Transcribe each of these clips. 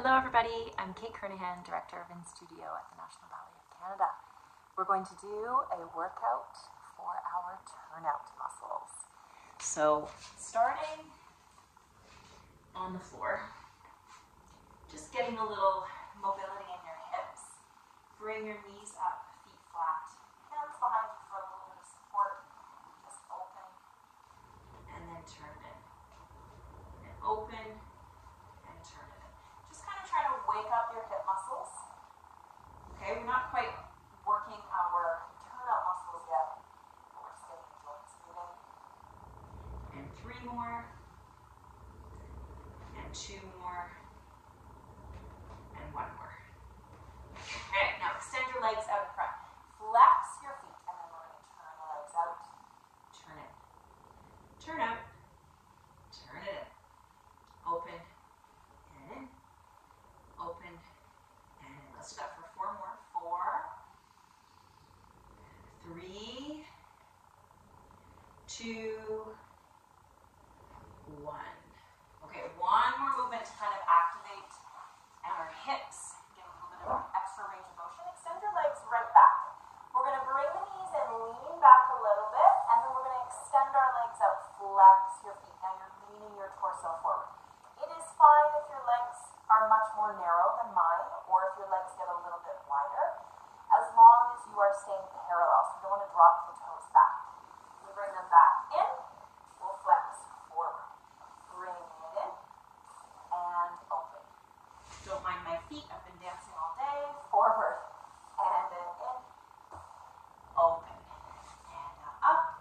Hello everybody, I'm Kate Kernaghan, Director of In-Studio at the National Ballet of Canada. We're going to do a workout for our turnout muscles. So starting on the floor, just getting a little mobility in your hips. Bring your knees up, feet flat, hands behind you for a little bit of support. Just open and then turn it in. And open and turn it in. Just kind of try to wake up your hip muscles. Okay, we're not quite working our turnout muscles yet, but we're staying in joints moving. And 3 more. And 2 more. And 1 more. Okay, now extend your legs out in front. Flex your feet, and then we're going to turn the legs out. Turn it. Turn out. Turn it in. Open and in. Open and in. Let's do that for 4 more. 4, 3, 2, 1. Okay, 1 more movement to kind of activate our hips. Get a little bit of extra range of motion. Extend your legs right back. We're going to bring the knees and lean back a little bit, and then we're going to extend our legs out. Flex your feet. Now you're leaning your torso forward. It is fine if your legs are much more narrow than mine, or if your legs get a little bit wider, as long as you are staying parallel. So you don't want to drop the toes back. We bring them back in. We'll flex forward. Bring it in and open. Don't mind my feet. I've been dancing all day. Forward and then in. Open and up.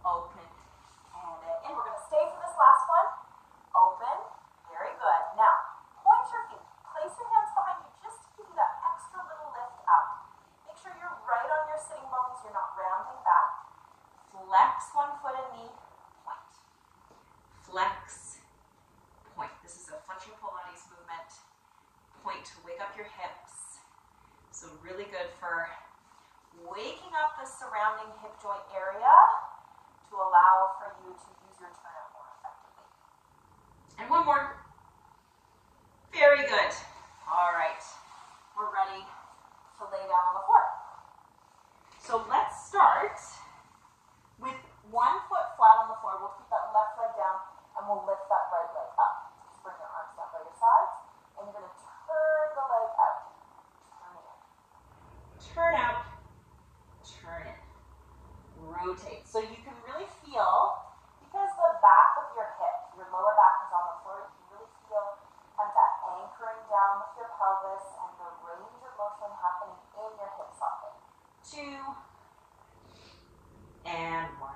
Open and then in. We're going to stay for this last one. Open. Very good. Now, point your feet. Place your hands behind you just to give you that extra little lift up. Make sure you're right on your sitting bones. You're not rounding back. Flex one foot and knee. Point. Flex. Point. This is a flexion Pilates movement. Point to wake up your hips. So really good for waking up the surrounding hip joint area to allow for you to use your turnout more effectively. And 1 more. Very good. All right. We're ready to lay down on the floor. So let's start with 1 foot flat on the floor. We'll keep that left leg down and we'll lift that right leg up. Just bring your arms down by your sides and you're going to turn the leg out. Turn it in. Turn out. Turn in. Rotate. So you can really feel, because the back of your hip, your lower back is on the floor, you can really feel kind of that anchoring down with your pelvis and the range of motion happening in your hip socket. 2 and 1.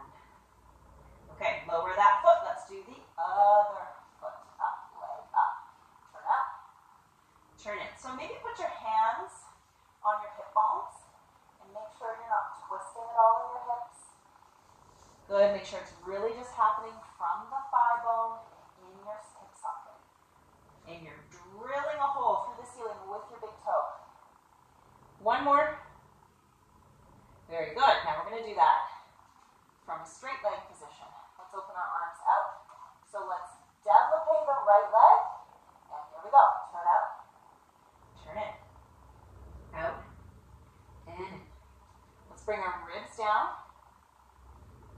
Okay, lower that foot. Let's do the other foot up, leg up. Turn up. Turn in. So maybe put your hands on your hip bones and make sure you're not twisting at all in your hips. Good. Make sure it's really just happening from the thigh bone in your hip socket. And you're drilling a hole through the ceiling with your big toe. 1 more. Very good. Now we're going to do that from a straight leg position. Let's open our arms out. So let's développé the right leg. And here we go. Turn out. Turn in. Out. And in. Let's bring our ribs down.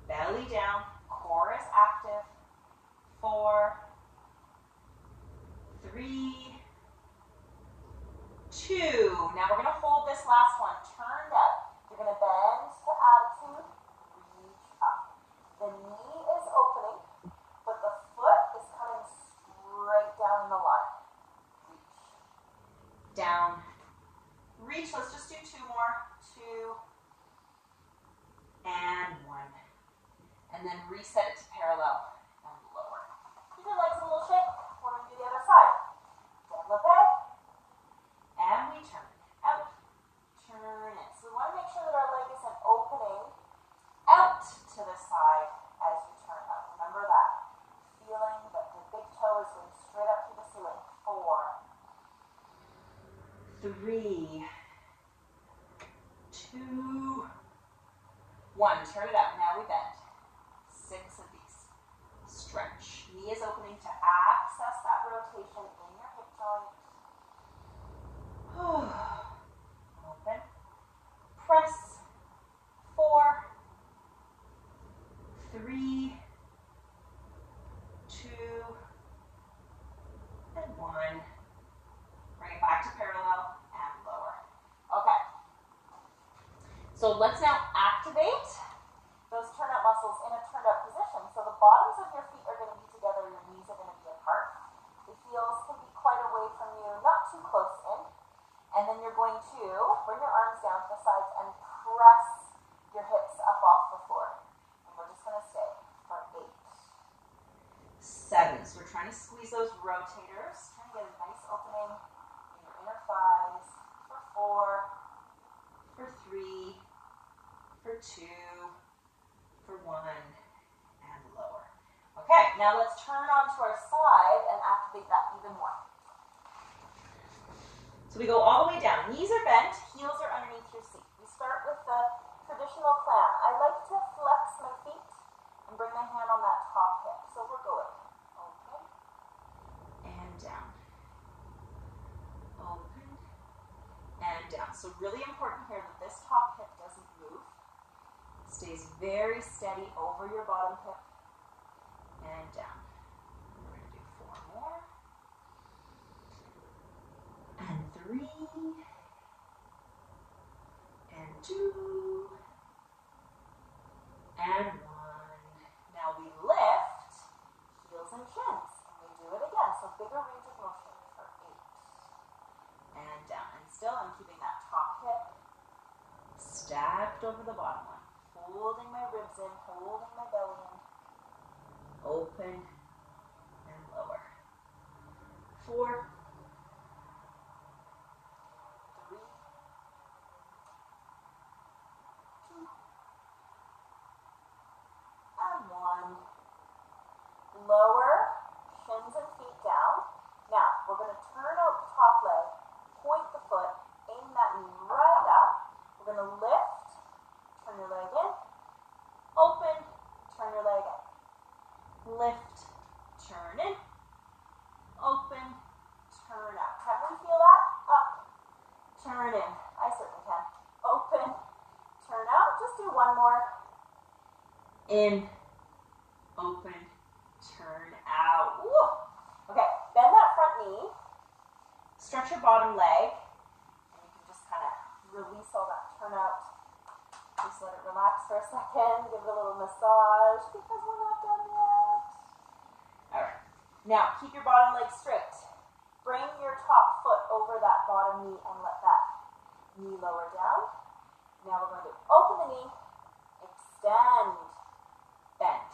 Belly down. Core is active. 4, 3, 2. Now we're going to hold this last one turned up. You're going to bend to attitude, reach up. The knee is opening, but the foot is coming straight down the line. Reach. Down. Reach. Let's just do 2 more. 2 and 1. And then reset it to parallel and lower. Give your legs a little shake. We're going to do the other side. Développé. And we turn. Out. Turn it. So we want to make sure that our leg isn't opening out to the side as you turn up. Remember that. Feeling that the big toe is going straight up to the ceiling. 4, 3, 2, 1. Turn it up. Now we bend. 6 of these. Stretch. Knee is opening to access that rotation in your hip joint. tight. Open. Press. 4, 3, 2, and 1. Bring it back to parallel and lower. Okay. So let's now activate those turnout muscles in a turned out position. So the bottoms of your feet are going to be together, your knees are going to be apart. The heels can be quite away from you, not too close in. And then you're going to bring your arms down to the sides and press your hips up off the floor. And we're just going to stay for 8, 7. So we're trying to squeeze those rotators, trying to get a nice opening in your inner thighs for 4, for 3, for 2, for 1, and lower. Okay, now let's turn onto our side and activate that even more. So we go all the way down. Knees are bent, heels are underneath your seat. We start with the traditional clam. I like to flex my feet and bring my hand on that top hip. So we're going open and down. Open and down. So really important here that this top hip doesn't move. It stays very steady over your bottom hip and down. We're going to do 4 more. And 3. And 2. And 1. Now we lift heels and shins. And we do it again. So bigger range of motion for 8. And down. And still I'm keeping that top hip stacked over the bottom one. Holding my ribs in, holding my belly in. Open and lower. 4, 3, 2, and 1. Lower, shins and feet down. Now, we're going to turn out the top leg, point the foot, aim that knee right up. We're going to lift, turn your leg in, open, turn your leg in. Lift, turn in, open, turn out. Can we feel that? Up, turn in. I certainly can. Open, turn out. Just do one more. In, open, turn out. Woo. Okay, bend that front knee. Stretch your bottom leg. And you can just kind of release all that turnout. Just let it relax for a second. Give it a little massage because we're not done yet. All right. Now, keep your bottom leg straight. Bring your top foot over that bottom knee and let that knee lower down. Now we're going to open the knee, extend, bend,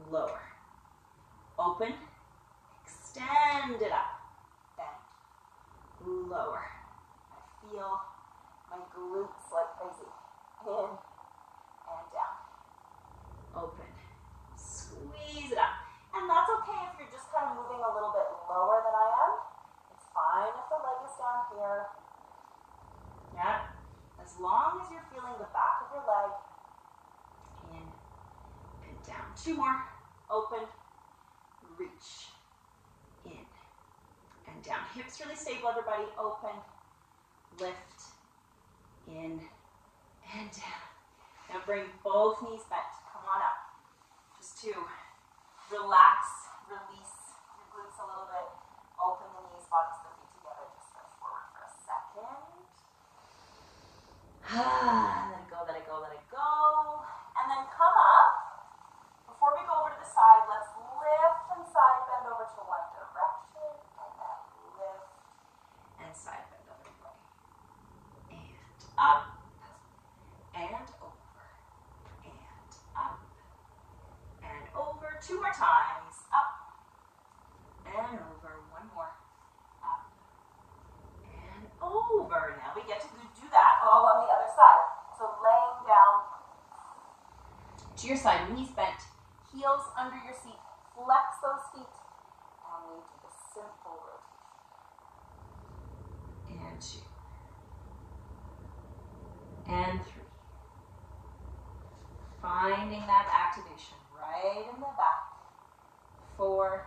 lower. Open, extend it up, bend, lower. I feel my glutes like crazy. In and down. Open. Squeeze it up. And that's okay if you're just kind of moving a little bit lower than I am. It's fine if the leg is down here. Yeah. As long as you're feeling the back of your leg. In and down. 2 more. Open. Reach. In and down. Hips really stable, everybody. Open. Lift. In and down. Now bring both knees bent. Come on up. Just to relax, release your glutes a little bit. Open the knees, bottoms of the feet together. Just stretch forward for a second. Let it go, let it go, let it go. And then come up. Before we go over to the side, let's lift and side bend over to one direction. And then lift and side bend over the way. And up. And over, and up, and over. 2 more times. Up, and over. 1 more. Up, and over. Now we get to do that all on the other side. So laying down to your side, knees bent, heels under your seat. Flex those feet, and we do the simple rotation. And 2. And 3. Finding that activation right in the back. 4.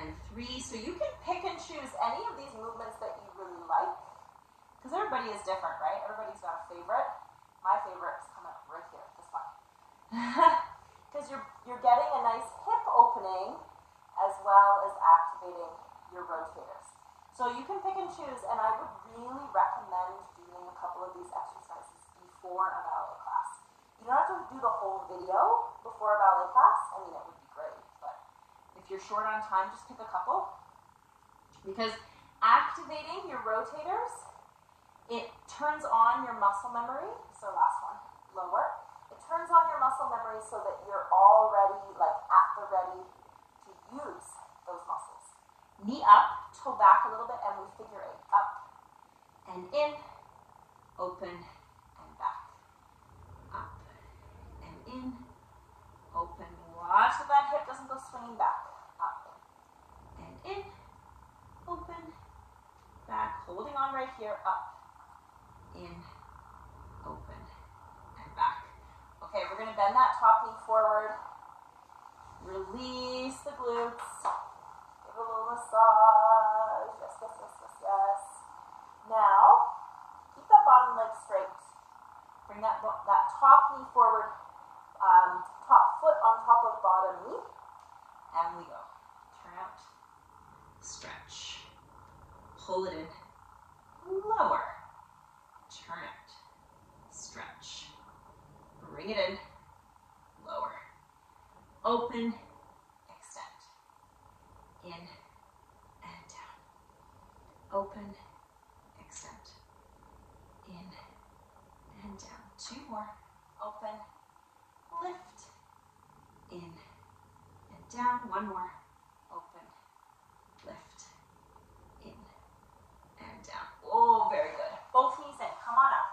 and 3. So you can pick and choose any of these movements that you really like, because everybody is different, right? Everybody's got a favorite. My favorite is coming up right here, this one. Because you're getting a nice hip opening as well as activating your rotators. So you can pick and choose, and I would really recommend doing a couple of these exercises before a ballet class. You don't have to do the whole video before a ballet class. I mean, it would be great, but if you're short on time, just pick a couple. Because activating your rotators, it turns on your muscle memory. So last one, lower. It turns on your muscle memory so that you're already like at the ready to use those muscles. Knee up, toe back a little bit, and we figure 8. Up and in, open and back. Up and in, open. Watch that that hip doesn't go swinging back. Up and in, open, back. Holding on right here. Up, in, open, and back. Okay, we're going to bend that top knee forward. Release the glutes. Give a little massage. Yes, yes, yes, yes, yes. Now, keep that bottom leg straight. Bring that top knee forward, top foot on top of bottom knee. And we go. Turn out, stretch. Pull it in. Lower. Turn out, stretch. Bring it in. Lower. Open. In and down. Open, extend. In and down. 2 more. Open, lift. In and down. 1 more. Open, lift. In and down. Oh, very good. Both knees in. Come on up.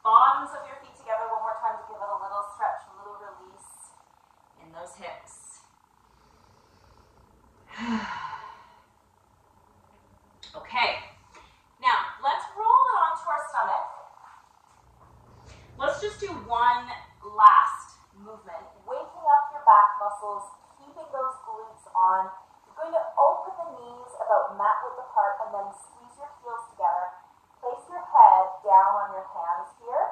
Bottoms of your feet together. One more time to give it a little stretch, a little release in those hips. Okay, now let's roll it onto our stomach. Let's just do one last movement, waking up your back muscles, keeping those glutes on. You're going to open the knees about mat width apart and then squeeze your heels together. Place your head down on your hands here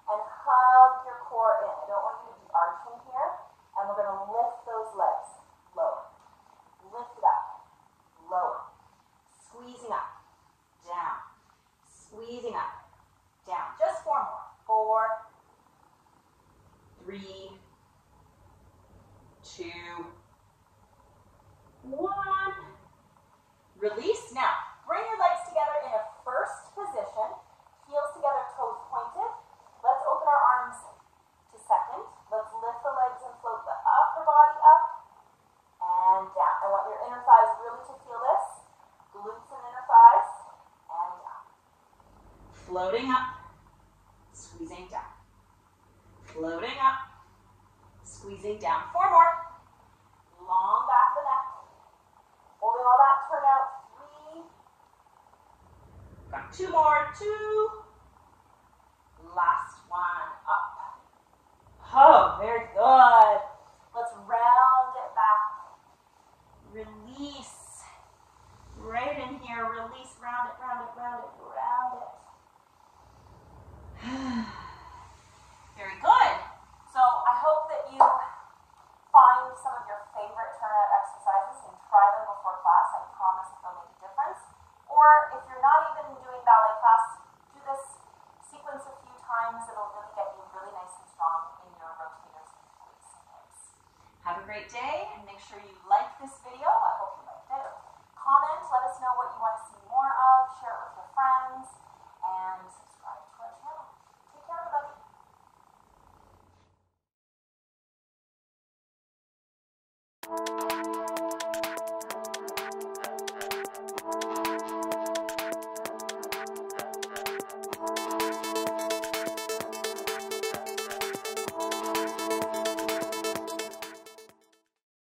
and hug your core in. I don't want you to be arching here, and we're going to lift those legs lower. Lift it up, lower, squeezing up, down, squeezing up, down. Just 4 more. 4, 3, 2, 1. Release. Now, bring your legs together in a first position, heels together, toes pointed. Let's open our arms to second. Let's lift the legs and float the upper body up and down. I want your inner thighs really to feel this. Glutes and inner thighs, and down. Floating up, squeezing down. Floating up, squeezing down. 4 more. Long back of the neck. Holding all that, turn out. 3. Got 2 more. 2. Last one. Up. Oh, very good. Let's round it back. Release. Right in here. Release. Round it, round it, round it, round it. Very good. So I hope that you find some of your favorite turnout exercises and try them before class. I promise they'll make a difference. Or if you're not even doing ballet class, do this sequence a few times. It'll really get you really nice and strong in your rotators and glutes and hips. Have a great day, and make sure you like this video